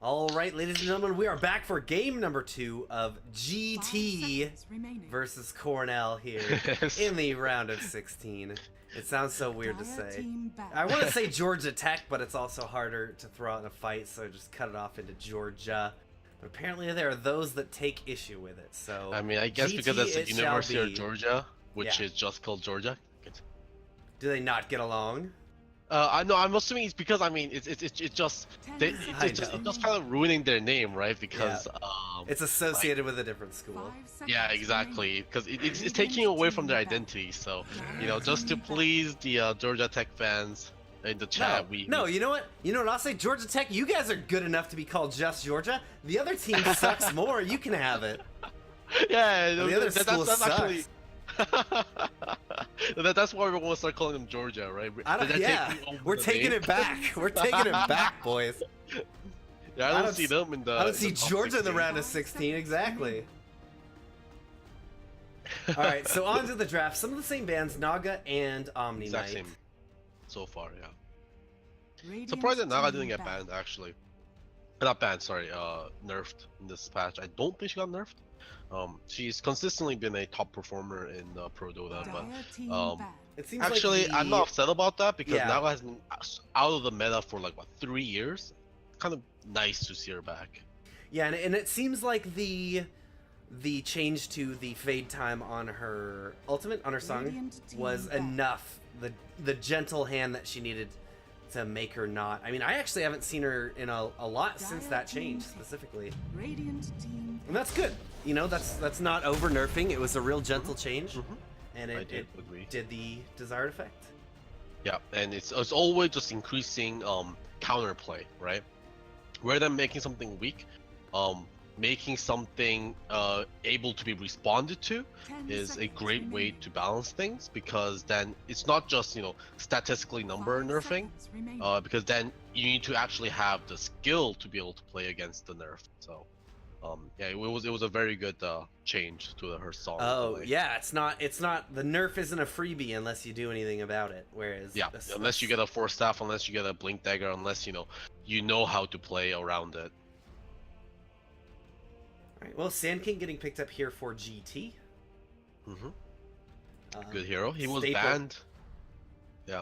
All right, ladies and gentlemen, we are back for game number 2 of GT versus Cornell here in the round of 16. It sounds so weird to say. I want to say Georgia Tech, but it's also harder to throw out in a fight, so just cut it off into Georgia. But apparently there are those that take issue with it, so... I mean, I guess GT because that's the University of Georgia, which Yeah. is just called Georgia. Do they not get along? I know. I'm assuming it's because I mean it's just I it's know. just kind of ruining their name, right? Because It's associated with a different school. yeah, exactly. Because it's taking away from their identity. So you know, just to please the Georgia Tech fans in the chat, No, you know what? You know what? I'll say Georgia Tech. You guys are good enough to be called just Georgia. The other team sucks more. You can have it. yeah, The other school that's sucks. actually. That's why we're going to start calling them Georgia, right? We're taking it back. We're taking it back, boys. Yeah, I don't see them in the. I don't see the top Georgia in the 16. round of 16, exactly. All right, so on to the draft. Some of the same bands, Naga and Omni Exact Knight. same so far, yeah. Surprised that Naga didn't get banned, actually. Not banned, sorry, nerfed in this patch. I don't think she got nerfed. She's consistently been a top performer in Pro Dota, but It seems actually, like I'm not upset about that because Yeah. Naga has been out of the meta for like, what, 3 years? Kind of nice to see her back. Yeah, and it seems like the change to the fade time on her ultimate, on her song, was enough. The gentle hand that she needed to make her not. I mean, I actually haven't seen her in a lot since that change specifically, and that's good. You know, that's not over nerfing. It was a real gentle change, and it did the desired effect. Yeah, and it's always just increasing counterplay, right? Rather than making something weak, making something able to be responded to is a great way to balance things, because then it's not just, you know, statistically number nerfing, because then you need to actually have the skill to be able to play against the nerf. So yeah, it was a very good change to her song. Oh yeah, it's not the nerf isn't a freebie unless you do anything about it. Whereas unless you get a force staff, unless you get a blink dagger, unless you know how to play around it. Alright, well, Sand King getting picked up here for GT. Good hero. He was staple. banned. Yeah,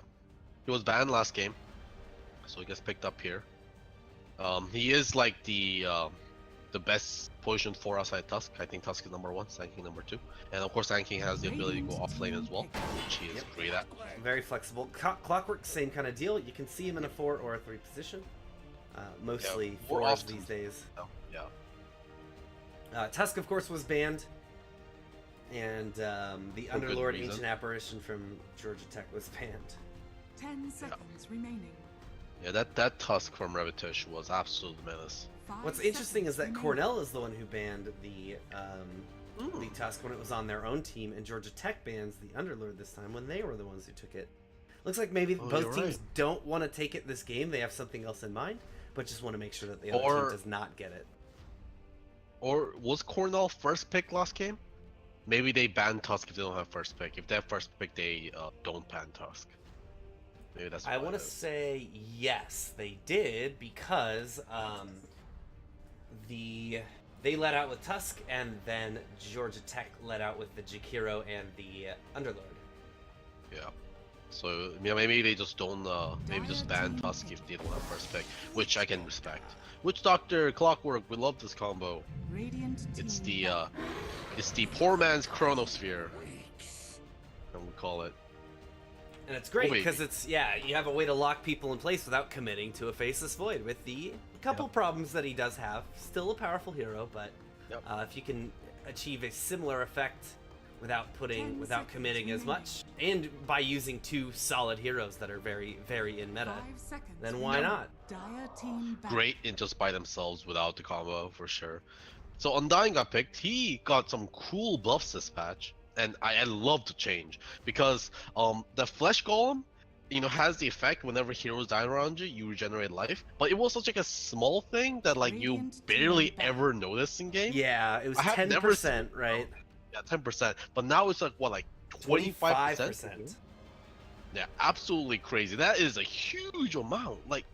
he was banned last game, so he gets picked up here. He is like the best position for outside Tusk. I think Tusk is number 1, Sand King number 2, and of course Sand King has the ability to go off lane as well, which he is great at. Very flexible. Clockwork, same kind of deal. You can see him in a 4 or a 3 position. Mostly 4s these days. Tusk, of course, was banned, and the Underlord Ancient Apparition from Georgia Tech was banned. 10 seconds remaining. Yeah, that Tusk from Revitush was absolute menace. What's interesting is that Cornell is the one who banned the Tusk when it was on their own team, and Georgia Tech bans the Underlord this time when they were the ones who took it. Looks like maybe both teams don't want to take it this game. They have something else in mind, but just want to make sure that the other team does not get it. Or was Cornell first pick last game? Maybe they ban Tusk if they don't have first pick. If they have first pick, they don't ban Tusk. Maybe that's. I want to say yes, they did, because they let out with Tusk, and then Georgia Tech let out with the Jakiro and the Underlord. Yeah. So yeah, maybe they just don't. Maybe just ban Tusk if they don't have first pick, which I can respect. Witch Doctor, Clockwork, we love this combo. It's the poor man's Chronosphere, and we call it. And it's great because it's you have a way to lock people in place without committing to a Faceless Void. With the couple problems that he does have, still a powerful hero, but if you can achieve a similar effect without committing as much, and by using 2 solid heroes that are very, very in meta, then why not? Great in just by themselves without the combo, for sure. So Undying got picked. He got some cool buffs this patch, and I love the change, because the Flesh Golem, you know, has the effect whenever heroes die around you, you regenerate life. But it was such like a small thing that like you barely ever noticed in game. Yeah, it was 10%, right? Yeah, 10%. But now it's like what, like 25%? Yeah, absolutely crazy. That is a huge amount. Like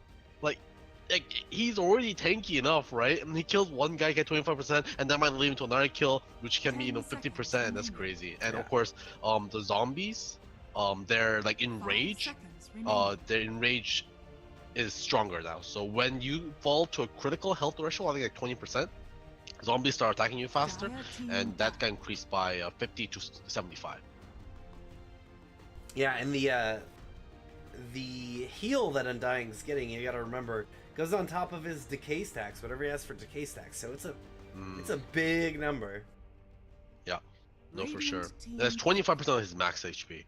like, he's already tanky enough, right? And he kills one guy, get 25%, and that might lead him to another kill, which can be 50%, and that's crazy. And of course, the zombies, they're like enraged. Their enrage is stronger now. So when you fall to a critical health threshold, I think like 20%, zombies start attacking you faster, and that can increase by 50 to 75. Yeah, and the heal that Undying's getting, you gotta remember, goes on top of his decay stacks, whatever he has for decay stacks. So it's a big number. Yeah, no, for sure. That's 25% of his max HP.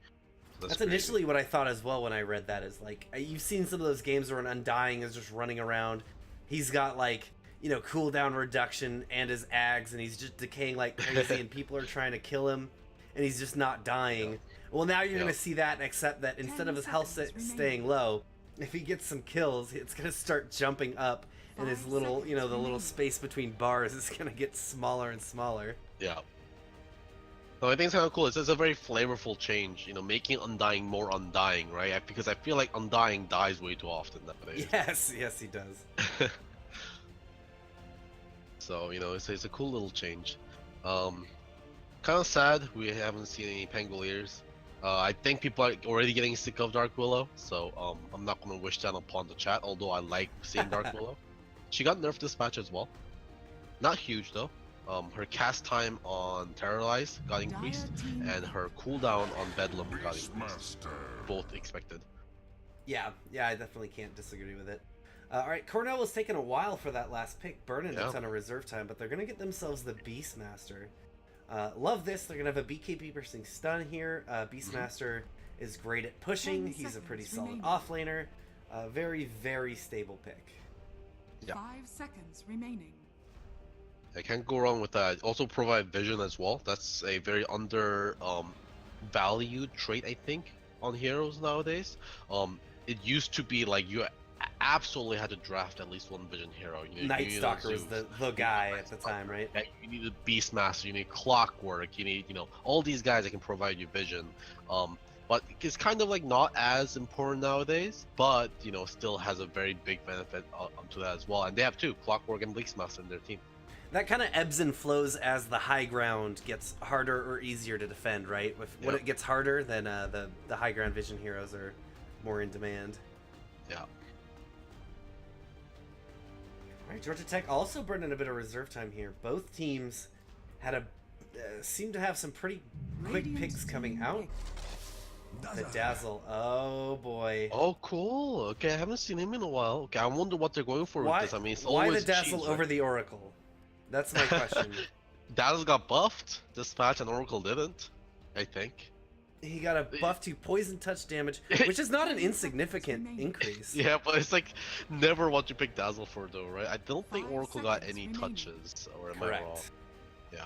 So that's initially what I thought as well when I read that. Is like, you've seen some of those games where an Undying is just running around. He's got like, you know, cooldown reduction and his ags, and he's just decaying like crazy, and people are trying to kill him, and he's just not dying. Yeah. Well, now you're gonna see that, except that instead of his health staying low, if he gets some kills, it's gonna start jumping up, and his little, you know, the little space between bars is gonna get smaller and smaller. Yeah. No, I think it's kind of cool. It's a very flavorful change, you know, making Undying more Undying, right? Because I feel like Undying dies way too often nowadays. Yes, he does. So, you know, it's a cool little change. Kind of sad we haven't seen any Pangoliers. I think people are already getting sick of Dark Willow, so I'm not going to wish that upon the chat, although I like seeing Dark Willow. She got nerfed this patch as well. Not huge though. Her cast time on Terrorize got increased, and her cooldown on Bedlam got increased. Both expected. Yeah, I definitely can't disagree with it. Alright, Cornell was taking a while for that last pick, burning a ton of reserve time, but they're going to get themselves the Beastmaster. Love this. They're going to have a BKB piercing stun here. Beastmaster is great at pushing. He's a pretty solid offlaner. Very, very stable pick. Yeah. 5 seconds remaining. I can't go wrong with that. Also provide vision as well. That's a very valued trait, I think, on heroes nowadays. It used to be like you absolutely had to draft at least one vision hero. Night Stalker was the guy at the time, right? You need a Beastmaster, you need Clockwork, you need, all these guys that can provide you vision. But it's kind of like not as important nowadays, but still has a very big benefit to that as well. And they have two, Clockwork and Beastmaster in their team. That kind of ebbs and flows as the high ground gets harder or easier to defend, right? When it gets harder, then the high ground vision heroes are more in demand. Yeah. Alright, Georgia Tech also burning a bit of reserve time here. Both teams had seem to have some pretty quick picks coming out. The Dazzle, oh boy. Oh, cool. Okay, I haven't seen him in a while. Okay, I wonder what they're going for with this. I mean, it's always why the Dazzle over the Oracle? That's my question. Dazzle got buffed this patch and Oracle didn't, I think. He got a buff to poison touch damage, which is not an insignificant increase. Yeah, but it's like never what you pick Dazzle for though, right? I don't think Oracle got any touches, or am I wrong? Yeah.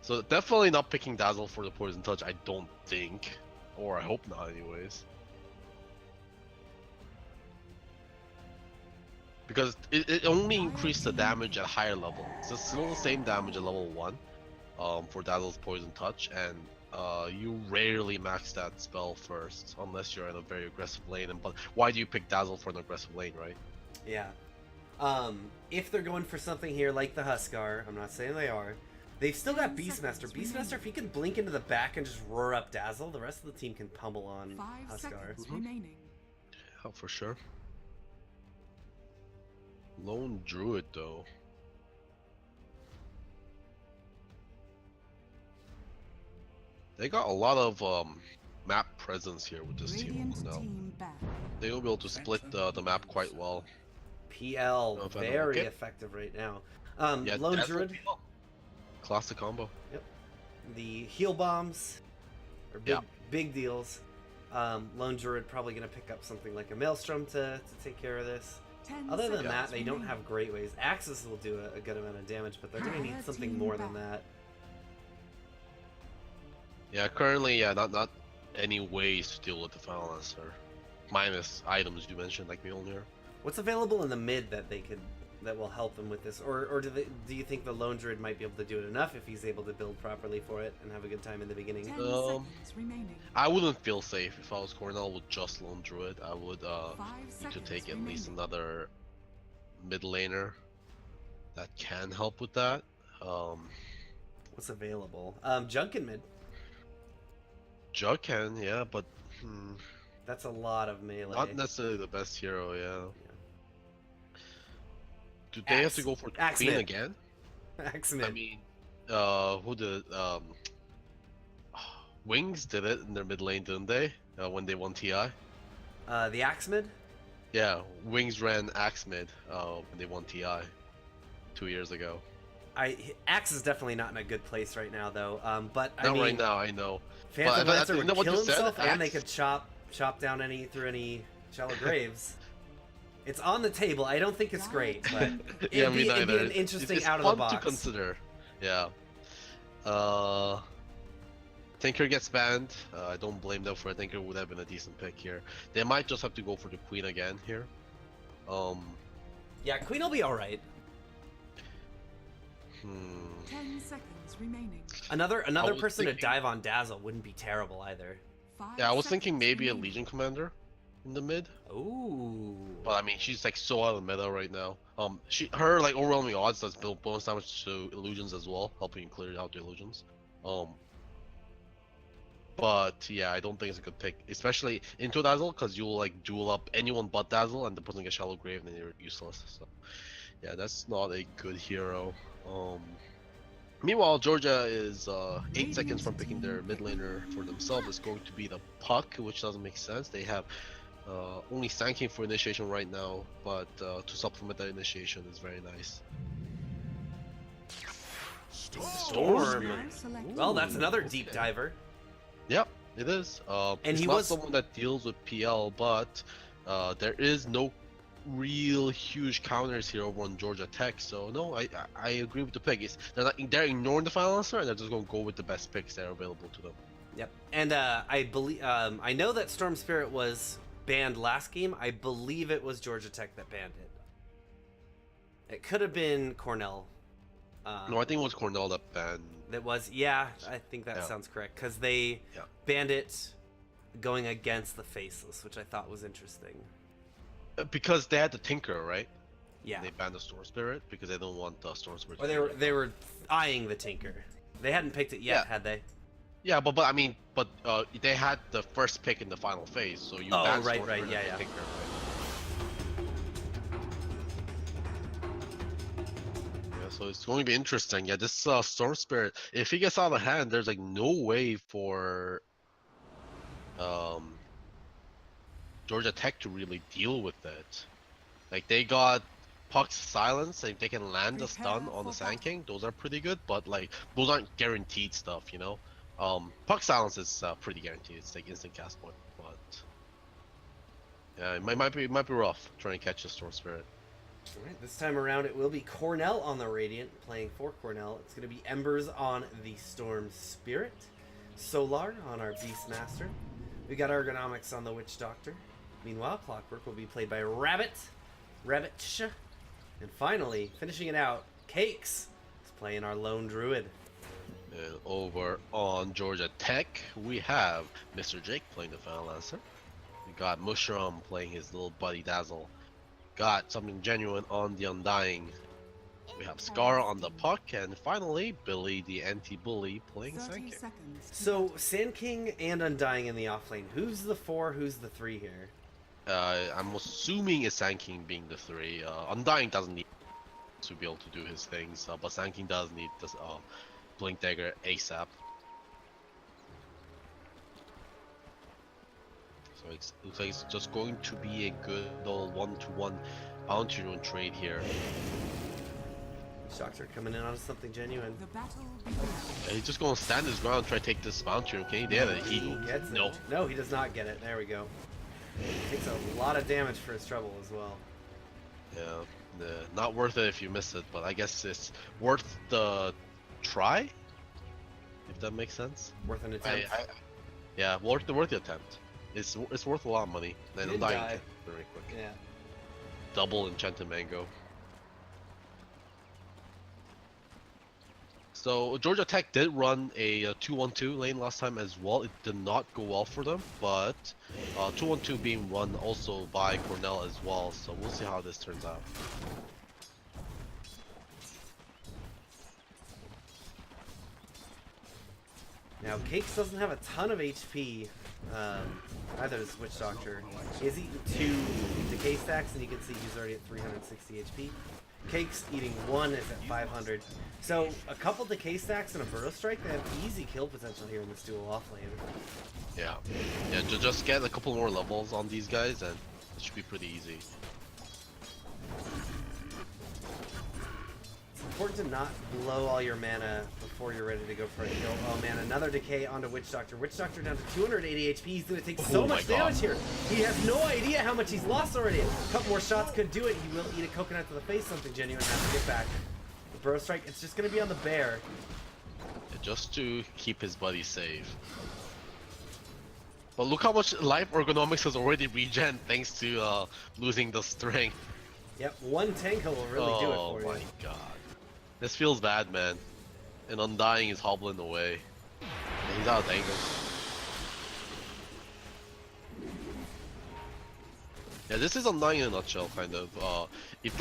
So definitely not picking Dazzle for the poison touch, I don't think. Or I hope not anyways. Because it only increased the damage at higher level. So it's still the same damage at level 1 for Dazzle's poison touch, and you rarely max that spell first unless you're in a very aggressive lane. But why do you pick Dazzle for an aggressive lane, right? Yeah. If they're going for something here like the Huskar, I'm not saying they are, they've still got Beastmaster. Beastmaster, if he can blink into the back and just roar up Dazzle, the rest of the team can pummel on 5 Huskar. seconds remaining. Oh, for sure. Lone Druid though. They got a lot of map presence here with this team. They will be able to split the map quite well. PL, very effective right now. Yeah, Lone Druid. Classic combo. Yep. The heal bombs are big deals. Lone Druid probably going to pick up something like a Maelstrom to take care of this. Other than that, they don't have great ways. Axis will do a good amount of damage, but they're going to need something more than that. Yeah, currently, not any ways to deal with the Final Answer. Minus items you mentioned, like Mjolnir. What's available in the mid that they could that will help him with this, or do you think the lone druid might be able to do it enough if he's able to build properly for it and have a good time in the beginning? 10 seconds remaining. I wouldn't feel safe if I was Cornell with just lone druid. I would 5 need to seconds take at remaining. least another mid laner that can help with that. What's available? Junk in mid. Jug can, yeah, but That's a lot of melee. not necessarily the best hero, yeah. Do they have to go for Axe Queen mid. again? Axe mid. I mean, who did Wings did it in their mid lane, didn't they? When they won TI. The axe mid. Yeah, Wings ran Axe mid when they won TI 2 years ago. Axe is definitely not in a good place right now, though. But I Not mean, right now, I know. Phantom But Lancer you would know what kill you said? himself, and they Axe- could chop down through any shallow graves. It's on the table. I don't think it's great, but Yeah, it'd me be neither. an interesting It's out of the fun box. to consider. Yeah. Tinker gets banned. I don't blame them for it. Tinker would have been a decent pick here. They might just have to go for the Queen again here. Yeah, Queen will be all right. 10 seconds remaining. Another was person to thinking- dive on Dazzle wouldn't be terrible either. 5 Yeah, I was thinking seconds maybe a remaining. Legion Commander in the mid. Ooh. But I mean, she's like so out of the meta right now. Her like overwhelming odds does build bonus damage to illusions as well, helping clear out the illusions. But yeah, I don't think it's a good pick, especially into Dazzle, because you'll like duel up anyone but Dazzle, and the person gets Shallow Grave, and then you're useless. So yeah, that's not a good hero. Meanwhile, Georgia is 8 seconds from picking their mid laner for themselves. It's going to be the Puck, which doesn't make sense. They have only Sand King for initiation right now, but to supplement that initiation is very nice. Storm. Now selected. Well, that's another okay. deep diver. Yep, it is. And it's he not was- someone that deals with PL, but there is no real huge counters here over on Georgia Tech. So no, I agree with the pick. They're ignoring the final answer, and they're just gonna go with the best picks that are available to them. Yep. And I believe I know that Storm Spirit was banned last game. I believe it was Georgia Tech that banned it. It could have been Cornell. No, I think it was Cornell that banned. That was, yeah, I think that Yeah. sounds correct, because they Yeah. banned it going against the Faceless, which I thought was interesting. Because they had the Tinker, right? Yeah. They banned the Storm Spirit because they don't want the Storm Spirit. Or they were eyeing the Tinker. They hadn't picked it yet, Yeah. had they? Yeah, but I mean, they had the first pick in the final phase, so you Oh, banned right, Storm right, Spirit yeah, and yeah. Tinker, right? Yeah, so it's going to be interesting. Yeah, this Storm Spirit, if he gets out of hand, there's like no way for Georgia Tech to really deal with it. Like they got Puck's Silence, and if they can land a stun Prepare on the for Sand battle. King, those are pretty good, but like those aren't guaranteed stuff, you know? Puck Silence is pretty guaranteed, it's like instant cast point, but yeah, it might be rough trying to catch the Storm Spirit. All right, this time around it will be Cornell on the Radiant, playing for Cornell. It's going to be Embers on the Storm Spirit, Solar on our Beastmaster. We got Ergonomics on the Witch Doctor. Meanwhile, Clockwork will be played by Rabbit, and finally, finishing it out, Cakes is playing our Lone Druid. And over on Georgia Tech, we have Mr. Jake playing the Final Answer. We got Mushroom playing his little buddy Dazzle. Got something genuine on the Undying. We have Scar on the Puck, and finally, Billy the anti-bully playing 30 Sand King. seconds. to So, Sand King and Undying in the offlane. Who's the 4, who's the 3 here? I'm assuming it's Sand King being the 3. Undying doesn't need to be able to do his things, but Sand King does need this Blink Dagger ASAP. So it looks like it's just going to be a good old 1-to-1 bounty rune trade here. Doctor coming in on something genuine. The battle begins. Yeah, he's just gonna stand his ground and try to take this bounty rune. Can he get it? He gets No. it. No, he does not get it. There we go. Takes a lot of damage for his trouble as well. Yeah, not worth it if you miss it, but I guess it's worth the try, if that makes sense. Worth an attempt. Yeah, worth the attempt. It's worth a lot of money. Then Did Undying die. very quick. Yeah. Double Enchanted Mango. So Georgia Tech did run a 2-1-2 lane last time as well. It did not go well for them, but 2-1-2 being run also by Cornell as well. So we'll see how this turns out. Now, Cakes doesn't have a ton of HP. Neither does Witch Doctor. He's eaten 2 decay stacks, and you can see he's already at 360 HP. Cakes eating 1 is at 500. So, a couple decay stacks and a Burrow Strike, they have easy kill potential here in this dual off lane. Yeah, just get a couple more levels on these guys, and it should be pretty easy. It's important to not blow all your mana before you're ready to go for a kill. Oh man, another decay onto Witch Doctor. Witch Doctor down to 280 HP. He's going to take so much damage here. He has no idea how much he's lost already. A couple more shots could do it. He will eat a coconut to the face. Something genuine has to get back. The Burrow Strike, it's just going to be on the bear. Yeah, just to keep his buddy safe. But look how much life ergonomics has already regen thanks to losing the strength. Yep, one Tanko will really do it for you. Oh my god. This feels bad, man. And Undying is hobbling away. And he's out of angle. Yeah, this is Undying in a nutshell, kind of. If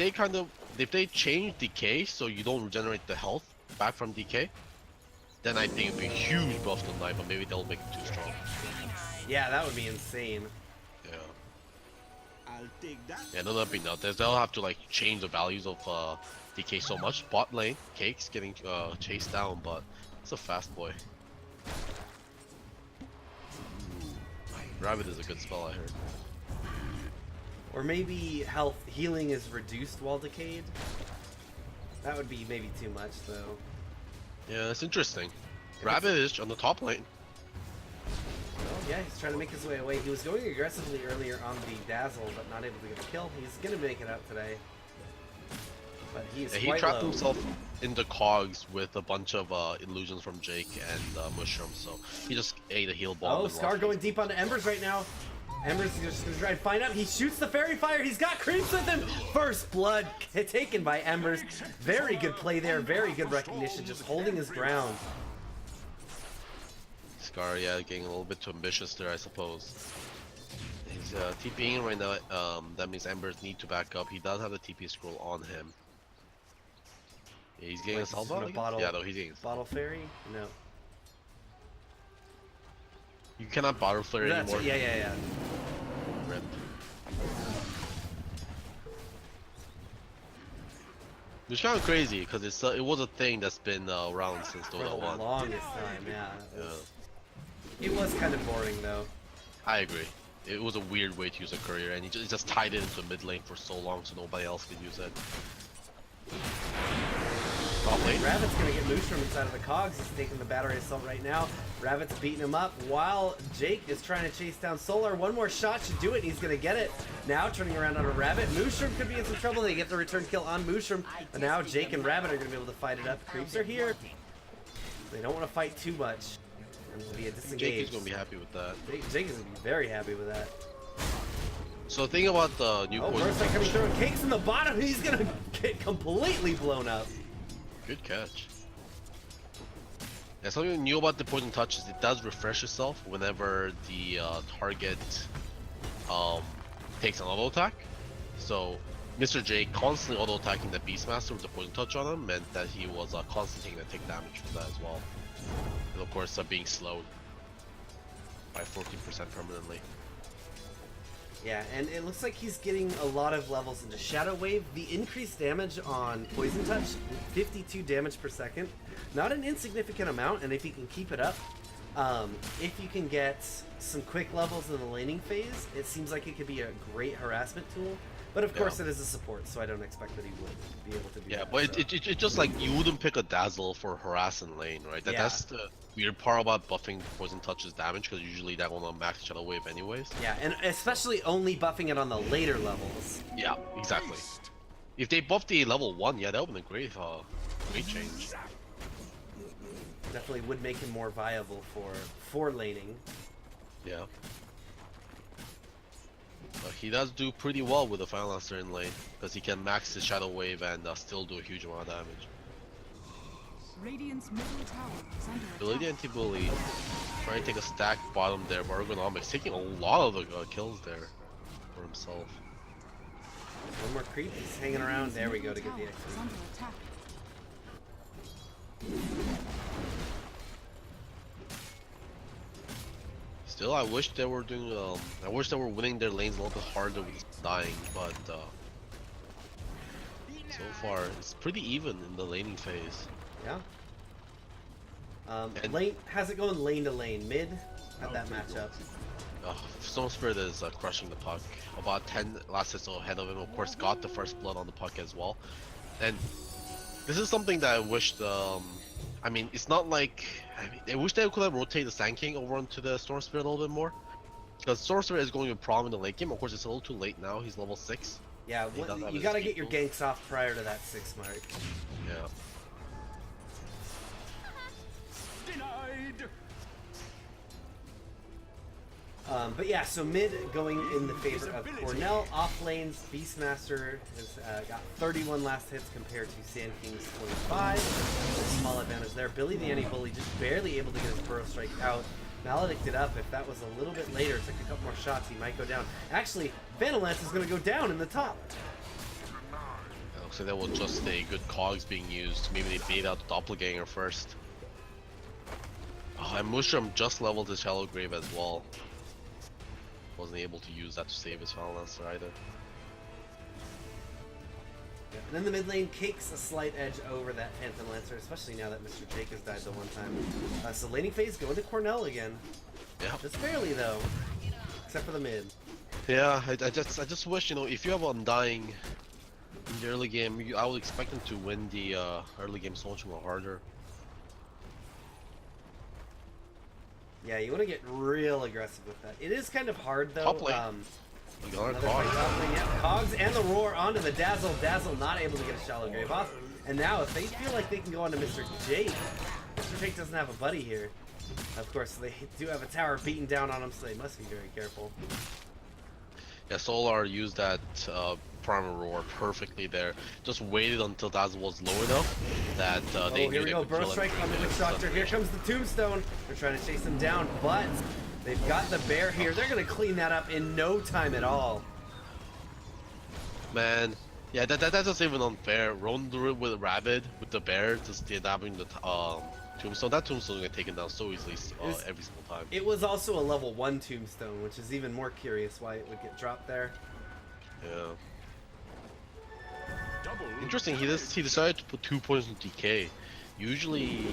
they change decay so you don't regenerate the health back from decay, then I think it'd be a huge buff to Undying, but maybe they'll make it too strong. Yeah, that would be insane. Yeah. I'll take that. Yeah, that'll be nuts. They'll have to like change the values of DK so much. Bot lane, Cake's getting chased down, but it's a fast boy. Rabbit is a good spell, I heard. Or maybe healing is reduced while decayed. That would be maybe too much, though. Yeah, it's interesting. Rabbit is on the top lane. Well, yeah, he's trying to make his way away. He was going aggressively earlier on the Dazzle, but not able to get a kill. He's going to make it out today. But he's Yeah, he quite trapped low. himself in the cogs with a bunch of illusions from Jake and Mushroom, so he just ate a heal bomb. Oh, Scar going deep onto Embers right now. Embers is just going to try and find out. He shoots the Fairy Fire. He's got creeps with him. First blood taken by Embers. Very good play there. Very good recognition. Just holding his ground. Scar, yeah, getting a little bit too ambitious there, I suppose. He's TPing right now. That means Embers need to back up. He does have the TP scroll on him. Yeah, he's getting Like a salvo. he's gonna bottle- Yeah, though he's getting. Bottle Fairy? No. You cannot bottle flare That's anymore. yeah. Rip. Which kind of crazy because it was a thing that's been around since For Dota the 1. longest time, yeah. Yeah. It was kind of boring, though. I agree. It was a weird way to use a courier, and he just tied it into mid lane for so long so nobody else could use it. Top lane. Rabbit's gonna get Moose from inside of the cogs. He's taking the battery assault right now. Rabbit's beating him up while Jake is trying to chase down Solar. One more shot should do it, and he's gonna get it. Now turning around on a Rabbit. Mushroom could be in some trouble. They get the return kill on Mushroom. But now Jake and Rabbit are gonna be able to fight it up. Creeps are here. They don't want to fight too much. And it'll be a disengage. Jake is gonna be happy with that. Jake is gonna be very happy with that. So the thing about the new Oh, poison first coming touch- through. Cake's in the bottom. He's gonna get completely blown up. Good catch. Yeah, something new about the poison touch is it does refresh itself whenever the target takes an auto attack. So Mr. J constantly auto attacking the Beastmaster with the poison touch on him meant that he was constantly taking the tick damage from that as well. And of course being slowed by 14% permanently. Yeah, and it looks like he's getting a lot of levels into Shadow Wave. The increased damage on Poison Touch, 52 damage per second. Not an insignificant amount, and if he can keep it up, if you can get some quick levels in the laning phase, it seems like it could be a great harassment tool. But of course it is a support, so I don't expect that he would be able to do Yeah, that. but so. it's just like you wouldn't pick a Dazzle for harass and lane, right? Yeah. That's the weird part about buffing Poison Touch's damage, because usually that will not max Shadow Wave anyways. Yeah, and especially only buffing it on the later levels. Yeah, exactly. If they buffed the level 1, yeah, that would have been a great change. Definitely would make him more viable for laning. Yeah. But he does do pretty well with the Final Answer in lane, because he can max his Shadow Wave and still do a huge amount of damage. Radiant's middle tower is under Billy the attack. anti-bully trying to take a stack bottom there, but Ergonomics taking a lot of the kills there for himself. One more creep. He's hanging around. There we go to get the Tower extra. is under attack. Still, I wish they were doing. I wish they were winning their lanes a little bit harder with dying, but so far it's pretty even in the laning phase. Yeah. And- Lane has it going lane to lane. Mid at that matchup. Storm Spirit is crushing the puck. About 10 last hits ahead of him. Of course, got the first blood on the puck as well. And this is something that I wish. I mean, it's not like I wish they could have rotated the Sand King over onto the Storm Spirit a little bit more. Because Storm Spirit is going to be a problem in the late game. Of course, it's a little too late now. He's level 6. Yeah, He does have you his gotta get your speed ganks off prior to that 6 mark. Yeah. Denied. But yeah, so mid going in the favor of Cornell. Off lanes, Beastmaster has got 31 last hits compared to Sand King's 25. Small advantage there. Billy the anti-bully just barely able to get his burrow strike out. Maledicted up. If that was a little bit later, took a couple more shots, he might go down. Actually, Vanillance is going to go down in the top. It looks like that was just a good cogs being used. Maybe they bait out the Doppelganger first. Oh, and Mushroom just leveled his Shallow Grave as well. Wasn't able to use that to save his Vanillance either. Yeah. And then the mid lane cakes a slight edge over that Phantom Lancer, especially now that Mr. Jake has died the one time. So laning phase going to Cornell again. Yeah. Just barely though, except for the mid. Yeah, I just wish, you know, if you have Undying in the early game, I would expect them to win the early game so much more harder. Yeah, you want to get real aggressive with that. It is kind of hard though. Top lane. Another Another fight Cog. top lane, yeah. Cogs and the roar onto the Dazzle. Dazzle not able to get a Shallow Grave off. And now if they feel like they can go onto Mr. Jake, Mr. Jake doesn't have a buddy here. Of course, they do have a tower beaten down on him, so they must be very careful. Yeah, Solar used that Primal Roar perfectly there. Just waited until Dazzle was low enough that they Oh, knew here we they go. could Burrow kill him strike on the and Witch Doctor. Here comes the Tombstone. They're trying to chase him down, but they've got the bear here. They're going to clean that up in no time at all. Man, yeah, that's just even unfair. Ron through it with Rabid, with the bear, just stabbing the Tombstone. That Tombstone gonna taken down so easily every single time. It was also a level 1 Tombstone, which is even more curious why it would get dropped there. Yeah. Double. Interesting, he decided to put 2 points in DK. Usually,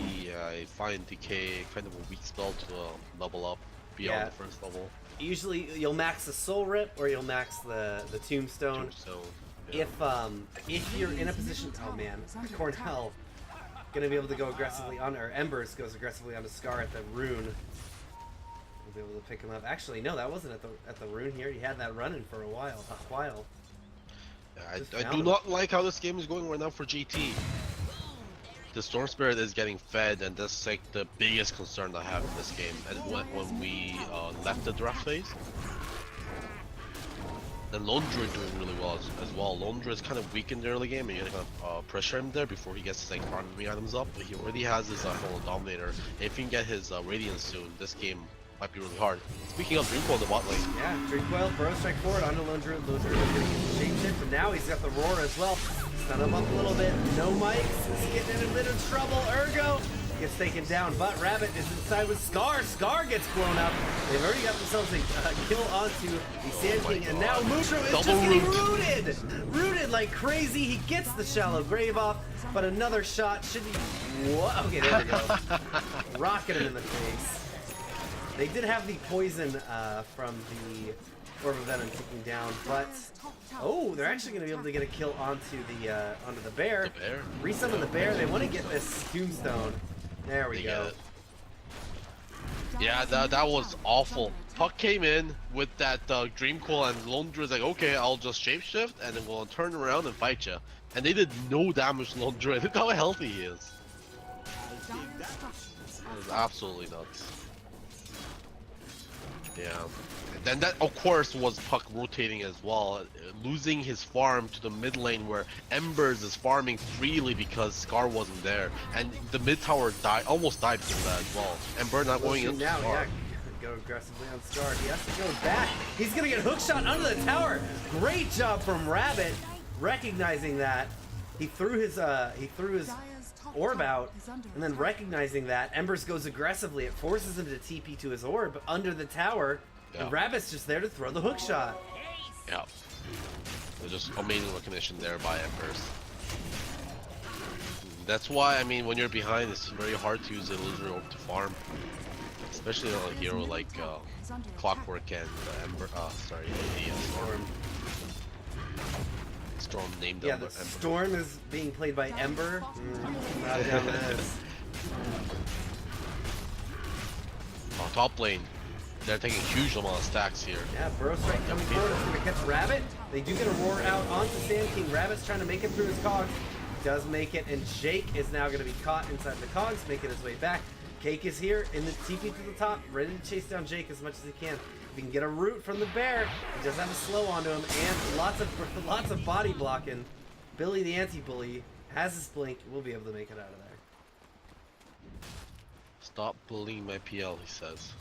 I find DK kind of a weak spell to level up beyond Yeah. the first level. Usually you'll max the Soul Rip or you'll max the Tombstone. Yeah. If you're in a position, oh man, Cornell gonna be able to go aggressively on, or Embers goes aggressively onto Scar at the rune. We'll be able to pick him up. Actually, no, that wasn't at the rune here. He had that running for a while. Yeah, Just I found do him. not like how this game is going right now for GT. The Storm Spirit is getting fed, and that's like the biggest concern I have in this game. And when we left the draft phase, then Lone Druid doing really well as well. Lone Druid is kind of weak in the early game, and you're gonna pressure him there before he gets his like farming items up. But he already has his Golden Dominator. And if he can get his Radiance soon, this game might be really hard. Speaking of Dreamcoil, the bot lane. Yeah, Dreamcoil, Burrow strike forward onto Lone Druid. Lone Druid is gonna get the shapeshift, and now he's got the roar as well. Stun him up a little bit. No mics. Is getting in a bit of trouble. Ergo gets taken down, but Rabbit is inside with Scar. Scar gets blown up. They've already got themselves a kill onto the Sand King, and now Mushroom is just getting rooted. Rooted like crazy. He gets the Shallow Grave off, but another shot should be. What? Okay, there we go. Rocket him in the face. They did have the poison from the Orb of Venom kicking down, but oh, they're actually going to be able to get a kill onto the bear. The bear? Resummon the bear. They want to get this Tombstone. There we They go. get it. Yeah, that was awful. Puck came in with that Dreamcoil, and Lone Druid's like, okay, I'll just shapeshift, and then we'll turn around and fight you. And they did no damage to Lone Druid. Look how healthy he is. Dire structures It was absolutely nuts. Yeah. And then that of course was Puck rotating as well, losing his farm to the mid lane where Embers is farming freely because Scar wasn't there, and the mid tower almost died because of that as well. Ember not going in now, Scar. yeah. Go aggressively on Scar. He has to go back. He's gonna get hookshot under the tower. Great job from Rabbit, recognizing that. He threw his orb out, and then recognizing that, Embers goes aggressively. It forces him to TP to his orb under the tower, and Rabbit's just there to throw the hookshot. Yeah. So just amazing recognition there by Embers. That's why, I mean, when you're behind, it's very hard to use the illusion orb to farm. Especially on a hero like Clockwork and Ember, sorry, the Storm. Storm named Yeah, Ember. the Storm is being played by Ember. Not down this. Oh, top lane. They're taking a huge amount of stacks here. Yeah, Burrow Strike coming forward. It's going to catch Rabbit. They do get a roar out onto Sand King. Rabbit's trying to make it through his cogs. He does make it, and Jake is now going to be caught inside the cogs, making his way back. Cake is here in the TP to the top, ready to chase down Jake as much as he can. If he can get a root from the bear, he does have a slow onto him, and lots of body blocking. Billy the anti-bully has his blink. We'll be able to make it out of there. Stop bullying my PL, he says.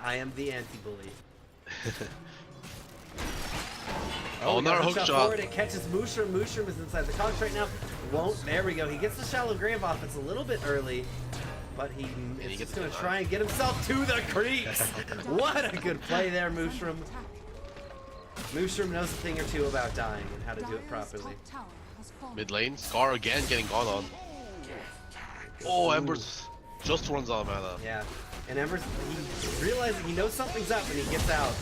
I am the anti-bully. Oh, another hook shot. It catches Mushroom. Mushroom is inside the cogs right now. Won't. There we go. He gets the shallow grave off. It's a little bit early, but he's just going to try and get himself to the creeps. What a good play there, Mushroom. Mushroom knows a thing or two about dying and how to do it properly. Mid lane, Scar again getting gone on. Oh, Embers just runs out of mana. Yeah, and Embers, he realizes he knows something's up and he gets out,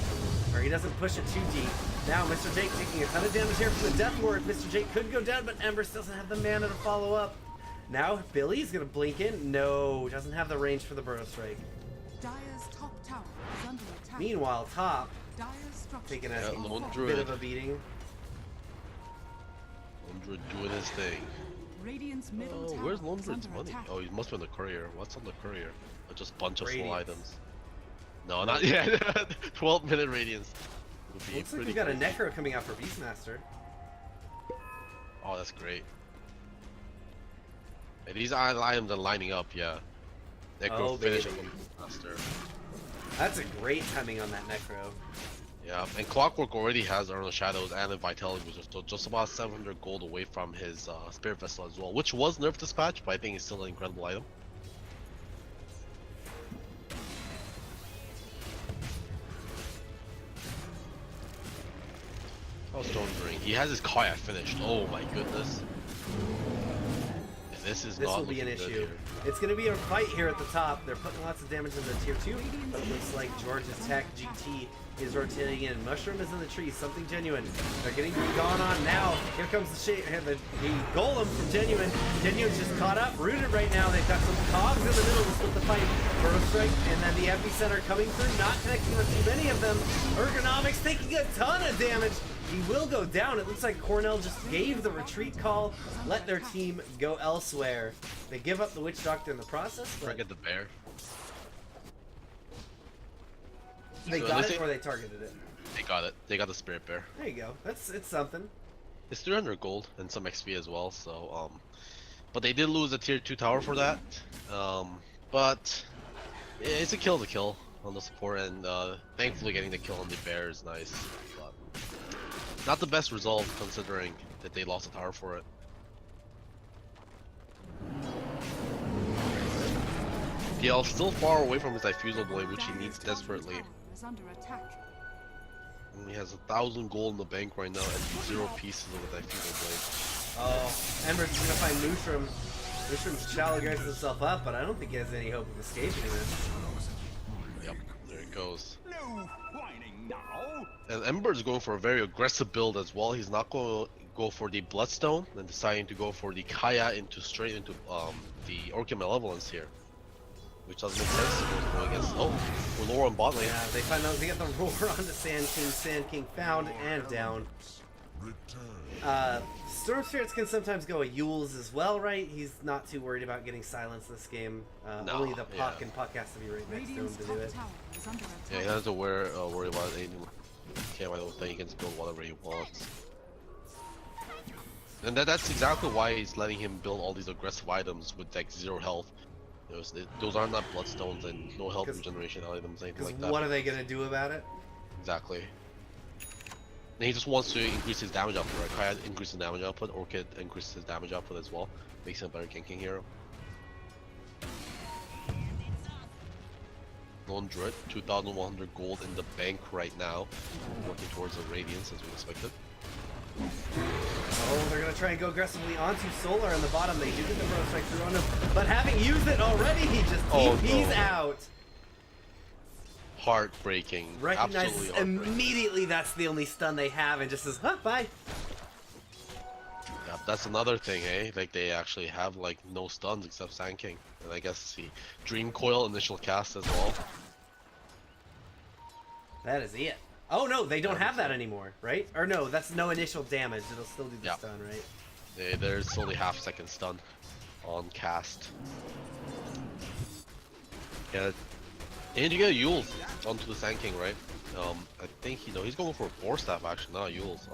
or he doesn't push it too deep. Now Mr. Jake taking a ton of damage here from the Death Ward. Mr. Jake could go down, but Embers doesn't have the mana to follow up. Now Billy's gonna blink in. No, doesn't have the range for the Burrow Strike. Dire's top tower is under attack. Meanwhile, top Dire's structure taking is a under Lone attack. Druid. bit of a beating. Lone Druid doing his thing. Radiant's middle Oh, tower where's Lone is Druid's under money? attack. Oh, he must be on the courier. What's on the courier? Just a bunch of small Radiance. items. No, not yet. 12-minute radiance. Would be Looks like we pretty got a cool. Necro coming out for Beastmaster. Oh, that's great. And these items are lining up, yeah. Necro Oh, finish baby. faster. That's a great timing on that Necro. Yeah, and Clockwork already has Eternal Shadows and a Vitality, which is just about 700 gold away from his Spirit Vessel as well, which was nerf dispatch, but I think it's still an incredible item. Oh, Storm Drain. He has his Kaya finished. Oh my goodness. And this is This not will be an looking good issue. here. It's going to be a fight here at the top. They're putting lots of damage into tier 2, but it looks like George's Tech GT is rotating in. Mushroom is in the trees, something genuine. They're getting gone on now. Here comes the golem from Genuine. Genuine's just caught up, rooted right now. They've got some cogs in the middle to split the fight. Burrow Strike, and then the epicenter coming through, not connecting with too many of them. Ergonomics taking a ton of damage. He will go down. It looks like Cornell just gave the retreat call, let their team go elsewhere. They give up the Witch Doctor in the process, but Forget the bear. they So got this it is- or they targeted it. They got it. They got the Spirit Bear. There you go. It's something. It's 300 gold and some XP as well, so but they did lose a tier 2 tower for that. But it's a kill to kill on the support, and thankfully getting the kill on the bear is nice. But not the best result considering that they lost a tower for it. PL still far away from his diffusal blade, which he needs desperately. Is under attack. And he has 1,000 gold in the bank right now and 0 pieces of a diffusal blade. Oh, Ember's gonna find Mushroom. Mushroom's shallow grazes himself up, but I don't think he has any hope of escaping this. Yep, there it goes. No whining now. And Ember's going for a very aggressive build as well. He's not going to go for the Bloodstone, and deciding to go for the Kaya straight into the Orchid Malevolence here. Which doesn't make sense to go against. Oh, we're lower on bot lane. Yeah, they find out they get the roar onto Sand King. Sand King found and down. Storm Spirits can sometimes go a Yules as well, right? He's not too worried about getting silenced this game. No, Only the Puck, yeah. and Puck has to be right next to him Radiant's to top do it. tower is under attack. Yeah, he doesn't have to worry about anything. Okay, I don't think he can build whatever he wants. And that's exactly why he's letting him build all these aggressive items with like 0 health. Those are not bloodstones and no health regeneration items, anything Because like that. what are they gonna do about it? Exactly. And he just wants to increase his damage output, right? Kaya increases damage output, Orchid increases his damage output as well. Makes him a better ganking hero. Lone Druid, 2,100 gold in the bank right now. Working towards the Radiance as we expected. Oh, they're gonna try and go aggressively onto Solar on the bottom. They do get the Burrow Strike through on him, but having used it already, he just TP's out. Heartbreaking. Recognizes Absolutely heartbreaking. immediately that's the only stun they have and just says, huh, bye. Yeah, that's another thing, eh? Like they actually have like no stuns except Sand King. And I guess the Dream Coil initial cast as well. That is it. Oh no, they don't have that anymore, right? Or no, that's no initial damage. It'll still do the Yeah. stun, right? There's only half-second stun on cast. Yeah, and you get Yules onto the Sand King, right? I think he's going for a Boar Staff actually, not Yules.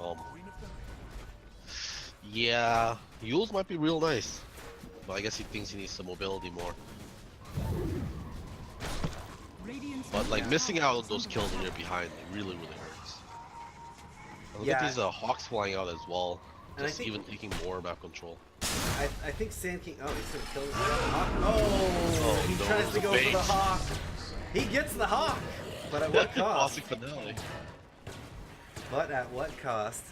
Yeah, Yules might be real nice, but I guess he thinks he needs some mobility more. Radiant's But like middle missing tower out on is those under kills when attack. you're behind, it really hurts. Look Yeah. at these Hawks flying out as well, And I just think- even taking more map control. I think Sand King. Oh, he's gonna kill the Hawk. Oh, he no, tries it's to a go for bait. the Hawk. He gets the Hawk, but at what cost? Classic finale. But at what cost?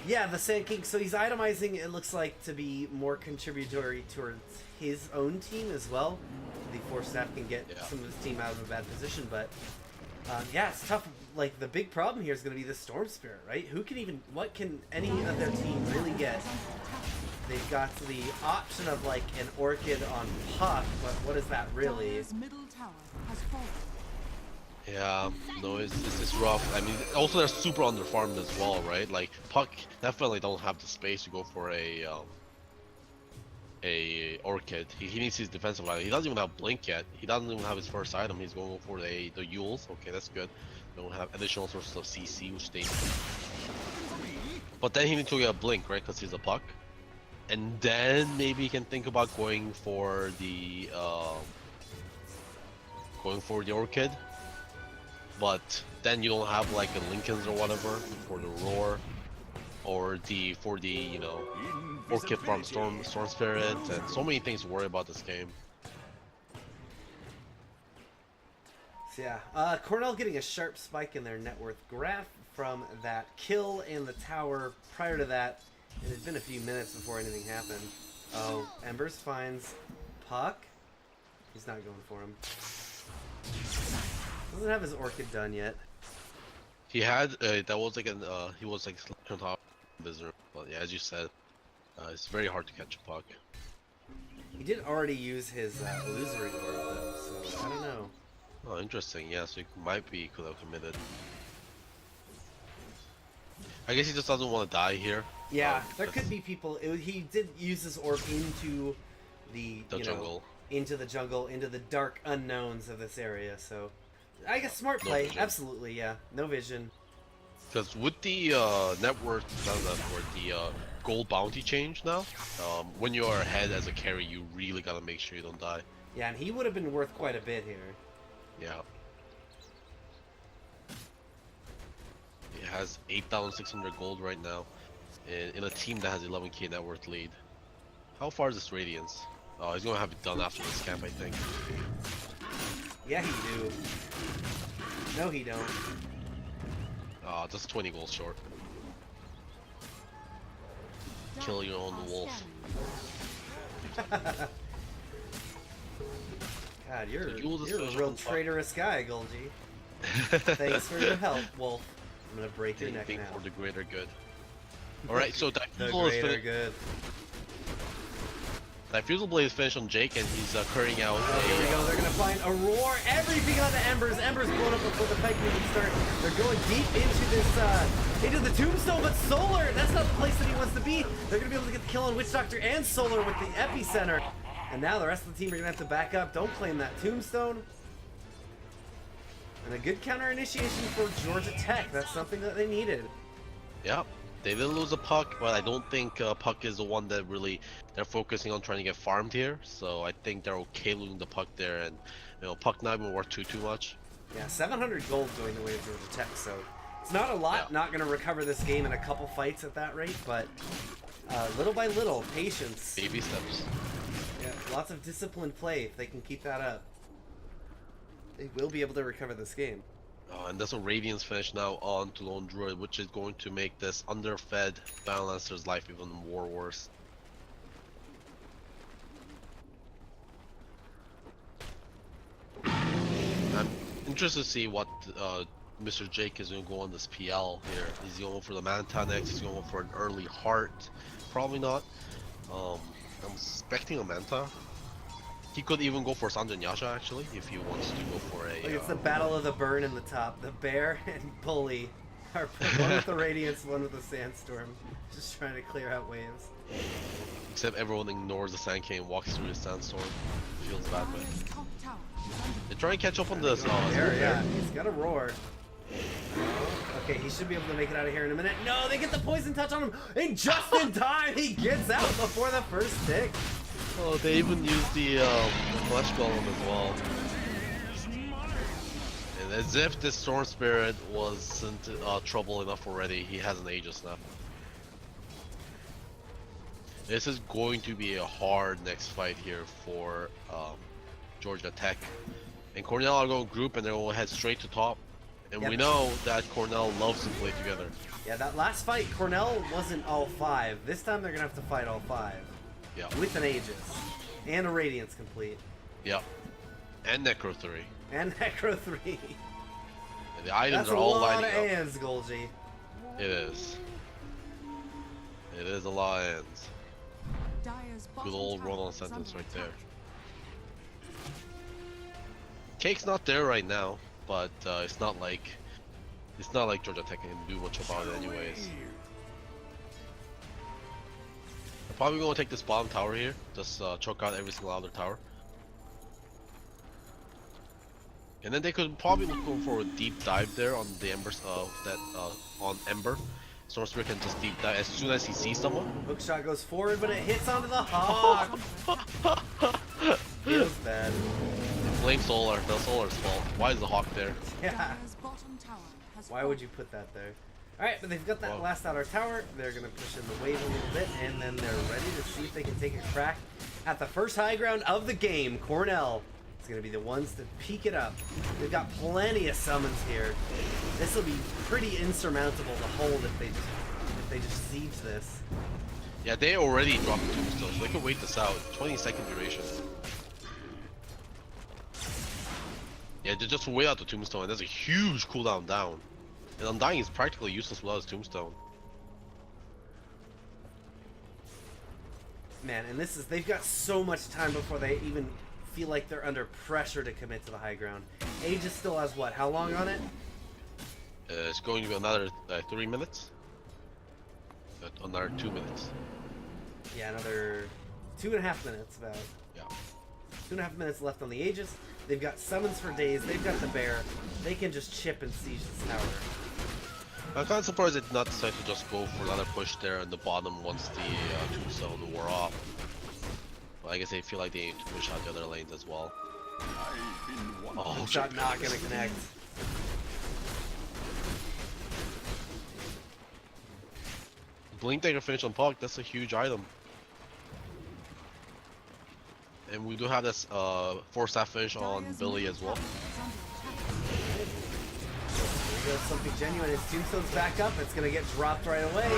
Yeah, the Sand King. So he's itemizing. It looks like to be more contributory towards his own team as well. The Force Staff can get Yeah. some of his team out of a bad position, but yeah, it's tough. Like the big problem here is going to be the Storm Spirit, right? Who can even? What can any of their team really get? They've got the option of like an Orchid on Puck, but what is that really? Dire's middle tower has fallen. Yeah, no, it's rough. I mean, also they're super underfarmed as well, right? Like Puck definitely don't have the space to go for a Orchid. He needs his defensive item. He doesn't even have Blink yet. He doesn't even have his first item. He's going for the Yules. Okay, that's good. Don't have additional sources of CC, which they. But then he needs to get a Blink, right? Because he's a Puck. And then maybe he can think about going for the Orchid. But then you don't have like a Lincolns or whatever for the Roar, or for the Orchid from Storm Spirit, and so many things to worry about this game. So yeah, Cornell getting a sharp spike in their net worth graph from that kill in the tower. Prior to that, it had been a few minutes before anything happened. Oh, Embers finds Puck. He's not going for him. Doesn't have his Orchid done yet. He had that was like he was like on top of visitor, but yeah, as you said, it's very hard to catch a Puck. He did already use his illusory orb though, so I don't know. Oh, interesting. Yeah, so he could have committed. I guess he just doesn't want to die here. Yeah, there could be people. He did use his orb into the jungle. Into the jungle, into the dark unknowns of this area. So, I guess smart play. vision. Absolutely, yeah. No vision. Because with the the gold bounty change now, when you are ahead as a carry, you really gotta make sure you don't die. Yeah, and he would have been worth quite a bit here. Yeah. He has 8,600 gold right now, in a team that has 11k net worth lead. How far is this Radiance? Oh, he's gonna have it done after this camp, I think. Yeah, he do. No, he don't. Just 20 gold short. Kill your own wolf. God, you're Jules is a finishing real on top. traitorous guy, Golgi. Thanks for your help, Wolf. I'm gonna break your neck Anything now. for the greater good. Alright, so that The Eagle is greater finished. good. That Fusel Blade is finished on Jake, and he's carrying out Here we go. They're gonna find a roar. Everything on the Embers. Embers blown up before the fight can even start. They're going deep into this, into the Tombstone, but Solar, that's not the place that he wants to be. They're gonna be able to get the kill on Witch Doctor and Solar with the Epicenter. And now the rest of the team are gonna have to back up. Don't claim that Tombstone. And a good counter initiation for Georgia Tech. That's something that they needed. Yep. They did lose a puck, but I don't think puck is the one that really they're focusing on trying to get farmed here. So I think they're okay losing the puck there, and puck not even worth too much. Yeah, 700 gold going the way of Georgia Tech, so it's not a lot. Yeah. Not going to recover this game in a couple fights at that rate, but little by little, patience. Baby steps. Yeah, lots of disciplined play. If they can keep that up, they will be able to recover this game. And that's a Radiance finish now on to Lone Druid, which is going to make this underfed Balancer's life even more worse. I'm interested to see what Mr. Jake is going to go on this PL here. Is he going for the Manta next? Is he going for an early Heart? Probably not. I'm expecting a Manta. He could even go for Sanjan Yasha actually, if he wants to go for a... Look, it's the battle of the burn in the top. The bear and bully are one with the Radiance, one with the Sandstorm. Just trying to clear out waves. Except everyone ignores the Sand King and walks through the Sandstorm. Feels bad, but... Dire's top tower is under They're trying to catch up on this. There, yeah, he's got a roar. Okay, he should be able to make it out of here in a minute. No, they get the poison touch on him, and just in time, he gets out before the first tick. Oh, they even used the Flesh Golem as well. And as if this Storm Spirit wasn't trouble enough already, he has an Aegis now. This is going to be a hard next fight here for Georgia Tech. And Cornell are going to group and they're going to head straight to top. And Yep. we know that Cornell loves to play together. Yeah, that last fight, Cornell wasn't all 5. This time they're going to have to fight all 5. Yeah. With an Aegis. And a Radiance complete. Yep. And Necro 3. And Necro 3. And the items That's are a all lot lining of up. ands, Golgi. It is. It is a lot of ends. Dire's Good bottom old tower run-on is sentence under right there. attack. Cake's not there right now, but it's not like Georgia Tech can do much about it anyways. I'm probably gonna take this bottom tower here, just choke out every single other tower. And then they could probably look for a deep dive there on the Embers, on Ember. Storm Spirit can just deep dive as soon as he sees someone. Hook shot goes forward, but it hits onto the Hawk. Feels bad. Blame Solar, that's Solar's fault. Why is the Hawk there? Yeah. Dire's bottom tower has Why would you put that there? Alright, but they've got that Whoa. last outer tower. They're going to push in the wave a little bit, and then they're ready to see if they can take a crack at the first high ground of the game. Cornell is going to be the ones to peek it up. They've got plenty of summons here. This will be pretty insurmountable to hold if they just siege this. Yeah, they already dropped the tombstone, so they can wait this out. 20-second duration. Yeah, just wait out the tombstone, and there's a huge cooldown down. And Undying is practically useless without his tombstone. Man, and they've got so much time before they even feel like they're under pressure to commit to the high ground. Aegis still has what? How long on it? It's going to be another 3 minutes. Another 2 minutes. Yeah, another 2.5 minutes about. Yeah. 2.5 minutes left on the Aegis. They've got summons for days. They've got the bear. They can just chip and siege this tower. I'm kind of surprised they did not decide to just go for another push there in the bottom once the tombstone wore off. But I guess they feel like they need to push out the other lanes as well. Oh, Shot not gonna connect. Blink Dagger finish on Puck, that's a huge item. And we do have this 4-staff finish on Dire's Billy middle as well. tower is under attack. There goes something genuine. His tombstone's back up. It's gonna get dropped right away.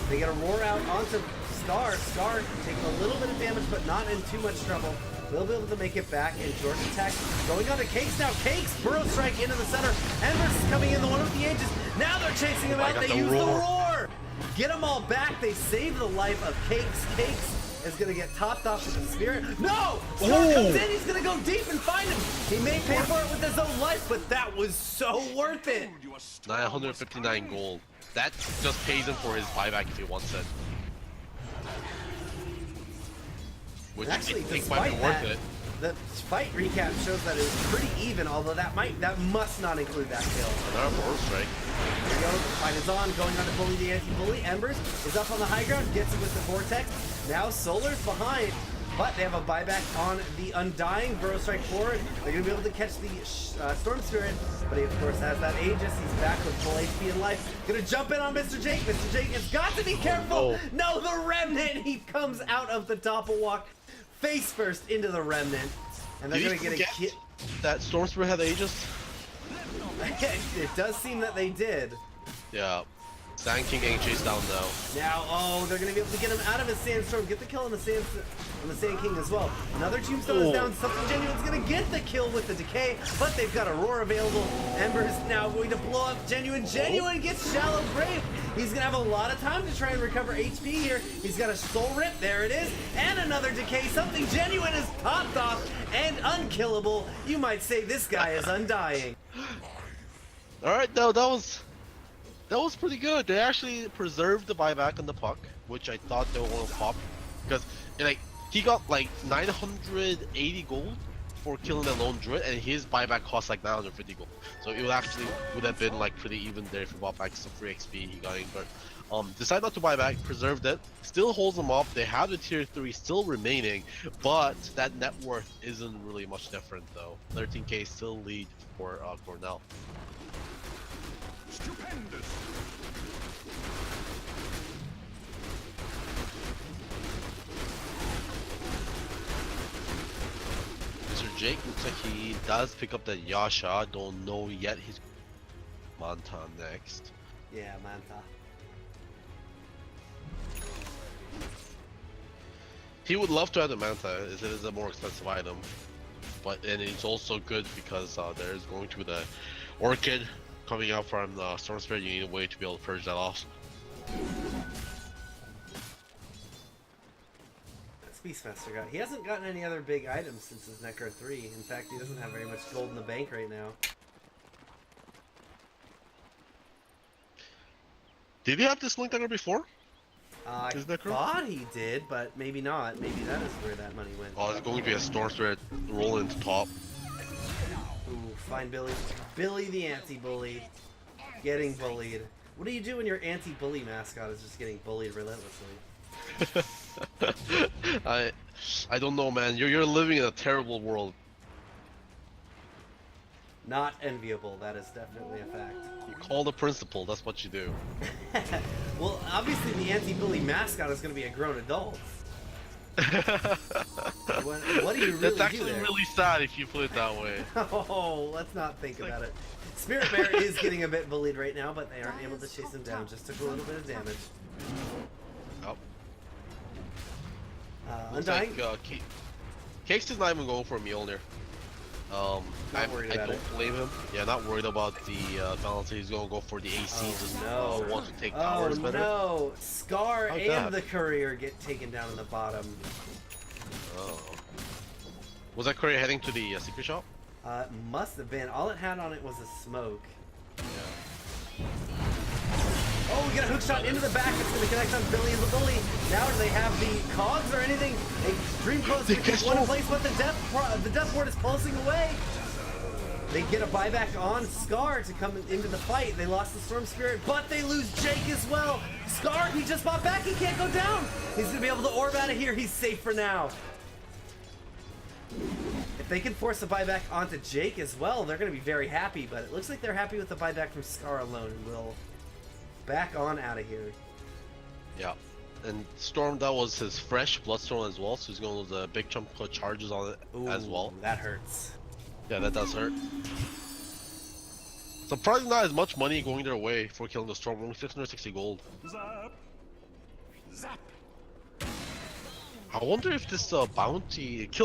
They get a roar out onto Scar. Scar taking a little bit of damage, but not in too much trouble. They'll be able to make it back. And Georgia Tech going on to Cakes now. Cakes, Burrow Strike into the center. Embers is coming in, the one with the Aegis. Now they're chasing him out. got They the use roar. the roar. Get them all back. They save the life of Cakes. Cakes is gonna get topped off with the Spirit. No! Scar comes in, he's gonna go deep and find him! He may pay for it with his own life, but that was so worth it! 959 gold. That just pays him for his buyback if he wants it. Which Actually, I think might be worth it. The fight recap shows that it was pretty even, although that must not include that kill. Another Boros strike. Here we go, fight is on, going on to bully the anti-bully. Embers is up on the high ground, gets it with the Vortex. Now Solar's behind, but they have a buyback on the Undying. Burrow Strike forward. They're going to be able to catch the Storm Spirit, but he of course has that Aegis. He's back with full HP and life. Going to jump in on Mr. Jake. Mr. Jake has got to be careful. No, the Remnant. He comes out of the doppelwalk face first into the Remnant. And they're going to get a kit. That Storm Spirit had Aegis? It does seem that they did. Yeah. Sand King getting chased down now. Now, oh, they're gonna be able to get him out of his Sandstorm, get the kill on the Sand King as well. Another Tombstone is down. Something Genuine's gonna get the kill with the Decay, but they've got a Roar available. Ember's now going to blow up Genuine. Genuine gets Shallow Grave. He's gonna have a lot of time to try and recover HP here. He's got a Soul Rip, there it is, and another Decay. Something Genuine is popped off and unkillable. You might say this guy is undying. Alright, no, that was pretty good. They actually preserved the buyback on the puck, which I thought they were going to pop, because like he got like 980 gold for killing the lone druid, and his buyback cost like 950 gold. So it would have been like pretty even there if he bought back some free XP he got in. But decided not to buy back, preserved it, still holds them up. They have the tier 3 still remaining, but that net worth isn't really much different though. 13k still lead for Cornell. Stupendous. Mr. Jake looks like he does pick up that Yasha. Don't know yet. He's Manta next. Yeah, Manta. He would love to have the Manta, as it is a more expensive item. But and it's also good because there's going to be the Orchid coming out from the Storm Spirit. You need a way to be able to purge that off. Beastmaster got. He hasn't gotten any other big items since his Necro 3. In fact, he doesn't have very much gold in the bank right now. Did he have this Link Dagger before? I thought he did, but maybe not. Maybe that is where that money went. Oh, it's going to be a Storm Spirit rolling into top. Ooh, find Billy. Billy the anti-bully. Getting bullied. What do you do when your anti-bully mascot is just getting bullied relentlessly? I don't know, man. You're living in a terrible world. Not enviable, that is definitely a fact. You call the principal, that's what you do. Well, obviously the anti-bully mascot is going to be a grown adult. What do you really That's do actually there? really sad if you put it that way. Oh, let's not think about it. Spirit Bear is getting a bit bullied right now, but they aren't able to chase him down. Just took a little bit of damage. Oh. Undying? Cakes is not even going for a Mjolnir. I don't blame him. Yeah, not worried about the balance. He's gonna go for the AC. Oh, no. Want to take towers better. No! Scar How's and that? the courier get taken down in the bottom. Oh. Was that courier heading to the secret shop? Must have been. All it had on it was a smoke. Yeah. Oh, we got a hook shot into the back. It's going to connect on Billy and the Bully. Now do they have the cogs or anything? Dream Close gets one in place, but the death ward is pulsing away. They get a buyback on Scar to come into the fight. They lost the Storm Spirit, but they lose Jake as well. Scar, he just bought back. He can't go down. He's going to be able to orb out of here. He's safe for now. If they can force a buyback onto Jake as well, they're going to be very happy, but it looks like they're happy with the buyback from Scar alone and will back on out of here. Yeah. And Storm, that was his fresh Bloodstone as well, so he's going to lose a big chunk of charges on it as well. That hurts. Yeah, that does hurt. Surprisingly, not as much money going their way for killing the Storm, only 660 gold. Zap. Zap. I wonder if this kill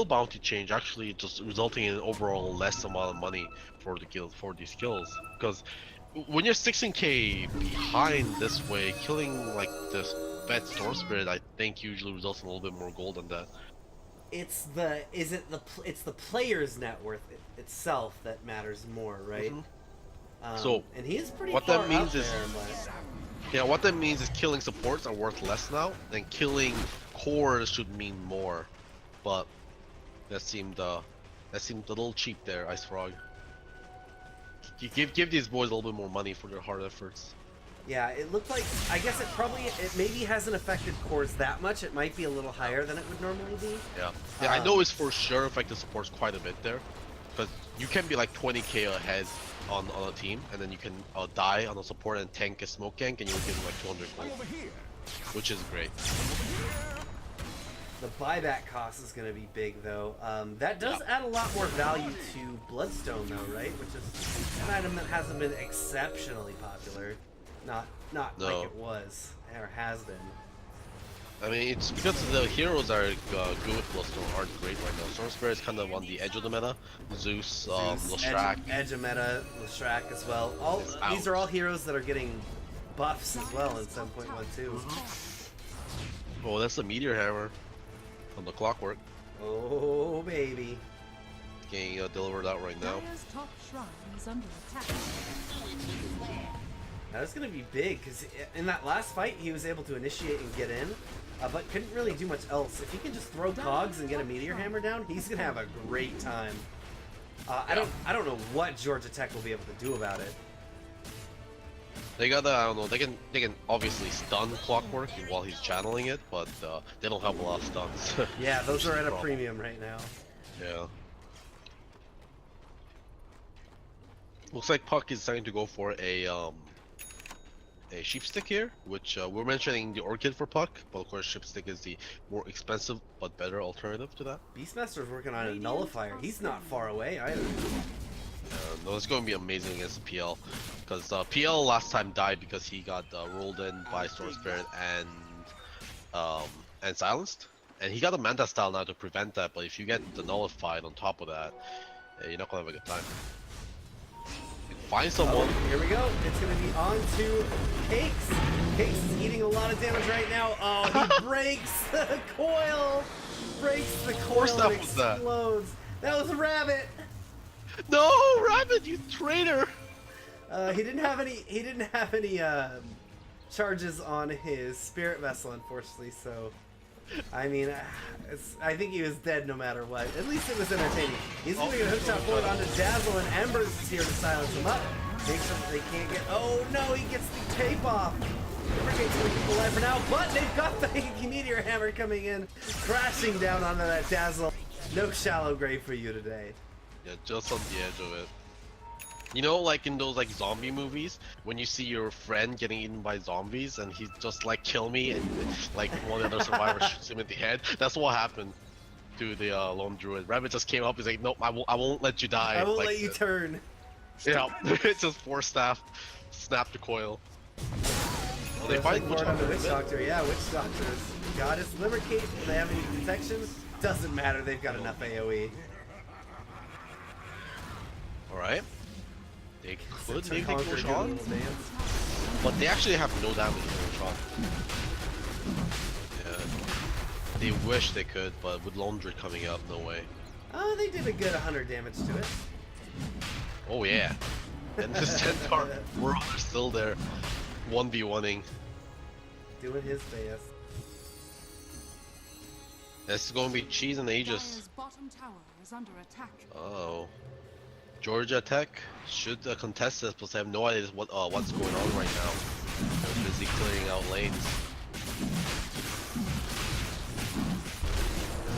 bounty change actually just resulting in an overall less amount of money for the guild for these kills, because when you're 16k behind this way, killing like this bad storm spirit, I think usually results in a little bit more gold than that. It's the player's net worth itself that matters more, right? So, and he's pretty what far that means up is- there, but Yeah, what that means is killing supports are worth less now, and killing cores should mean more. But that seemed a little cheap there, Ice Frog. You give these boys a little bit more money for their hard efforts. yeah, it looked like, I guess it maybe hasn't affected cores that much. It might be a little higher than it would normally be. Yeah, I know it's for sure affected supports quite a bit there, because you can be like 20k ahead on a team, and then you can die on a support and tank a smoke gank, and you'll get like 200 gold, Over here. which is great. The buyback cost is going to be big, though. That does add a lot more value to Bloodstone, though, right? Which is an item that hasn't been exceptionally popular. Not No. like it was, or has been. I mean, it's because the heroes are good with Bloodstone aren't great right now. Storm Spirit is kind of on the edge of the meta. Zeus, Lestrak. Edge of meta, Lestrak as well. These are all heroes that are getting buffs as well in 7.12. Oh, that's the Meteor Hammer on the Clockwork. Oh, baby. Getting delivered out right now. Dire's top shrine is under attack. Now, that's going to be big, because in that last fight, he was able to initiate and get in, but couldn't really do much else. If he can just throw cogs and get a Meteor Hammer down, he's going to have a great time. I don't know what Georgia Tech will be able to do about it. They got I don't know. They can obviously stun Clockwork while he's channeling it, but they don't have a lot of stuns. Yeah, those Which are is at the a problem. premium right now. Yeah. Looks like Puck is starting to go for a sheepstick here, which we're mentioning the Orchid for Puck, but of course sheepstick is the more expensive but better alternative to that. Beastmaster's working on a nullifier. He's not far away either. No, it's going to be amazing against the PL, because PL last time died because he got rolled in by Storm Spirit and silenced, and he got a Manta style now to prevent that. But if you get the nullified on top of that, you're not going to have a good time. Find someone. Oh, here we go. It's going to be on to Cakes. Cakes is eating a lot of damage right now. Oh, he breaks the coil. Breaks the coil that and was that. explodes. That was a rabbit. No, Rabbit, you traitor! He didn't have any charges on his spirit vessel, unfortunately. So, I mean, I think he was dead no matter what. At least it was entertaining. He's going to get a hook shot forward onto Dazzle, and Embers is here to silence him up. Make sure that they can't get. Oh no, he gets the tape off. Evergate's going to keep alive for now, but they've got the Meteor Hammer coming in, crashing down onto that Dazzle. No shallow grave for you today. Yeah, just on the edge of it. You know, like in those like zombie movies, when you see your friend getting eaten by zombies and he's just like, kill me, and like one of the other survivors shoots him in the head. That's what happened to the lone druid. Rabbit just came up. He's like, nope, I won't let you die. I won't like let you this. turn. Yeah, it's just force staff, snap the coil. Well, they fight Witch on the Doctor. Witch Doctor. Yeah, Witch Doctor's got his liver cape. Do they have any protection? Doesn't matter. They've got enough AOE. Alright. They could To maybe take conquer more a shot, little dance. but they actually have no damage to one shot. Yeah. They wish they could, but with Lone Druid coming up, no way. Oh, they did a good 100 damage to it. Oh yeah. And the Centaur world are still there. 1v1ing. Doing his best. This is gonna be cheese and Aegis. Dire's bottom tower is under attack. Oh. Georgia Tech should contest this, but I have no idea what's going on right now. They're busy clearing out lanes.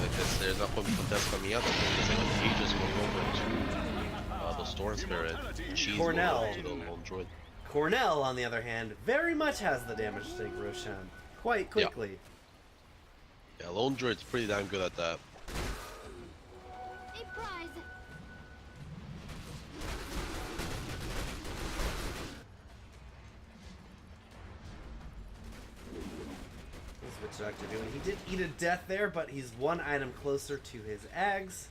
Because there's not going to be contest coming out. There's like an Aegis going over to the Storm Spirit. Cheese Cornell. going over to the Lone Druid. Cornell, on the other hand, very much has the damage to take Roshan quite quickly. Yeah, Lone Druid's pretty damn good at that. A prize. What's Witch Doctor doing? He did eat a death there, but he's one item closer to his Ags.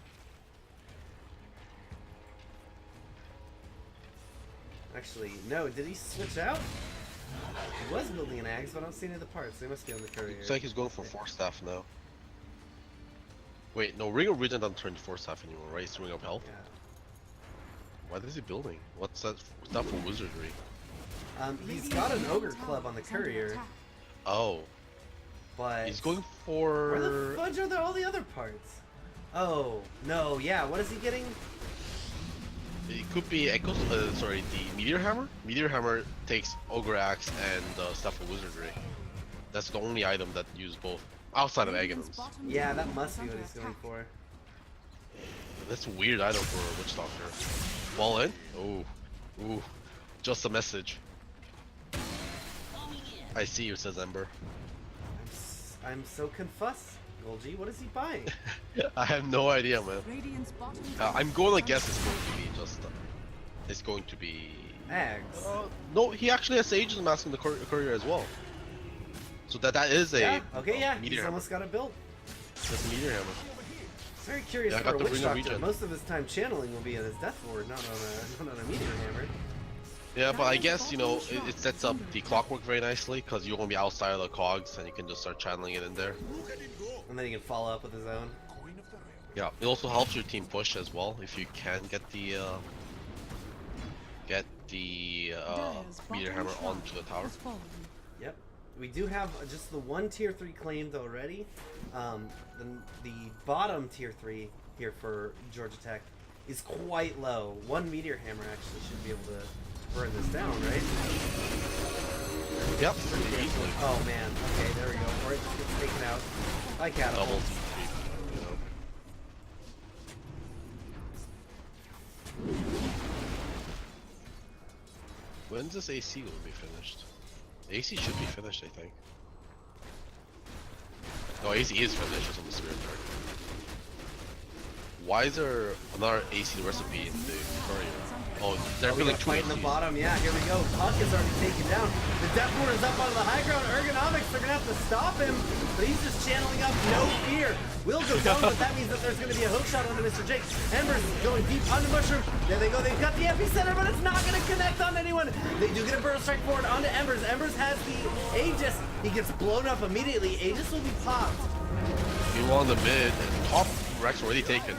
actually. No, did he switch out? He was building an Ags, but I don't see any of the parts. They must be on the courier. Looks like he's going for Force Staff now. Wait, no, Ring of Regen doesn't turn to Force Staff anymore, right? It's Ring of Health? Yeah. What is he building? What's that stuff for wizardry? He's got an Ogre Club on the courier, Oh, but... he's going Where the for... fudge are there all the other parts? Oh, no, yeah, what is he getting? It could be Echoes, sorry, the Meteor Hammer? Meteor Hammer takes Ogre Axe and stuff for wizardry. That's the only item that use both, outside of Aghanim's. Yeah, that must be what he's going for. That's a weird item for a Witch Doctor. Fall in? Oh, ooh, just a message. I see you, says Ember. I'm so confused, Golgi. What is he buying? I have no idea, man. Radiant's bottom I'm going to guess it's going to be just... it's going to be... Ags. No, he actually has Aegis Mask in the courier as well. So that is a... Yeah, okay, yeah, Meteor he's Hammer. almost got it built. That's a Meteor Hammer. Very curious Yeah, I for a got the Witch Ring of Doctor. Regen. Most of his time channeling will be on his Death Ward, not on a Meteor Hammer. Yeah, but I guess, you know, it sets up the clockwork very nicely, because you're going to be outside of the cogs, and you can just start channeling it in there. And then he can follow up with his own. Yeah, it also helps your team push as well, if you can get the Meteor Hammer onto the tower. Yep. We do have just the one tier 3 claimed already. The bottom tier 3 here for Georgia Tech is quite low. One Meteor Hammer actually should be able to burn this down, right? Yep, pretty easily. Oh man, okay, there we go. Or it just gets taken out by catapult. Double TP, you know. When's this AC going to be finished? AC should be finished, I think. No, AC is finished, it's on the Spirit Card. Why is there another AC recipe in the courier? Oh, they're We building got two fight in the ACs. bottom. Yeah, here we go. Puck is already taken down. The Death Ward is up onto the high ground. Ergonomics are going to have to stop him, but he's just channeling up no fear. Will go down, but that means that there's going to be a hook shot onto Mr. Jake. Embers going deep onto Mushroom. There they go. They've got the epicenter, but it's not going to connect on anyone. They do get a burst strike forward onto Embers. Embers has the Aegis. He gets blown up immediately. Aegis will be popped. Meanwhile, in the mid, and top Rex already taken.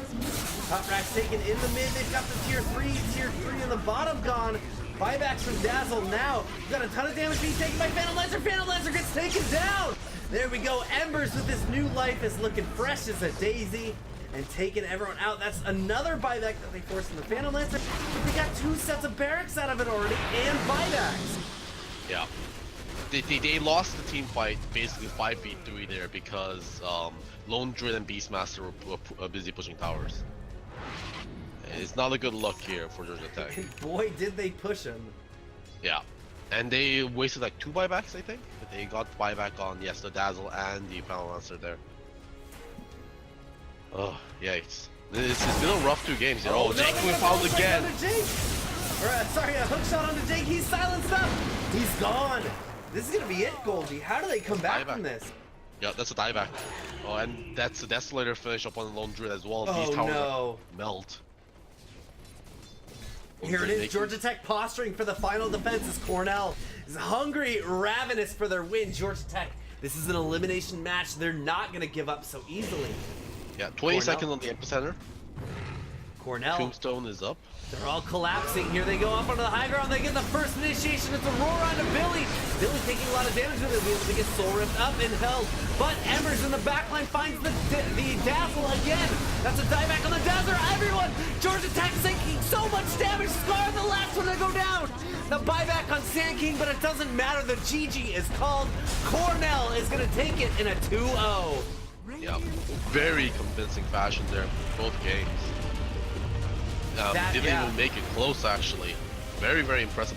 Top rack's taken in the mid. They've got the tier 3 in the bottom gone. Buybacks from Dazzle now. We've got a ton of damage being taken by Phantom Lancer. Phantom Lancer gets taken down. There we go. Embers with his new life is looking fresh as a daisy and taking everyone out. That's another buyback that they forced in the Phantom Lancer. They got 2 sets of barracks out of it already and buybacks. Yeah. They lost the team fight basically 5v3 there because Lone Druid and Beastmaster were busy pushing towers. It's not a good look here for Georgia Tech. And boy, did they push him. Yeah. And they wasted like 2 buybacks, I think. But they got buyback on, yes, the Dazzle and the Phantom Lancer there. Oh, yikes. It's been a rough 2 games here. Oh, Jake we found again. Sorry, a hook shot onto Jake. He's silenced up. He's gone. This is gonna be it, Goldie. How do they come back from this? Yeah, that's a dieback. Oh, and that's a Desolator finish up on the Lone Druid as well. Oh, these towers no. melt. Here it is, Georgia Tech posturing for the final defense as Cornell is hungry, ravenous for their win. Georgia Tech, this is an elimination match. They're not gonna give up so easily. Yeah, 20 seconds on the epicenter. Cornell. Tombstone is up. They're all collapsing. Here they go up onto the high ground. They get the first initiation. It's a roar onto Billy. Billy taking a lot of damage with it. Be able to get soul ripped up and held. But Embers in the backline finds the Dazzle again. That's a dieback on the Dazzler. Everyone, Georgia Tech taking so much damage. Scar the last one to go down. The buyback on Sand King, but it doesn't matter. The GG is called. Cornell is going to take it in a 2-0. Yeah, very convincing fashion there, both games. Didn't even make it close actually. Very, very impressive.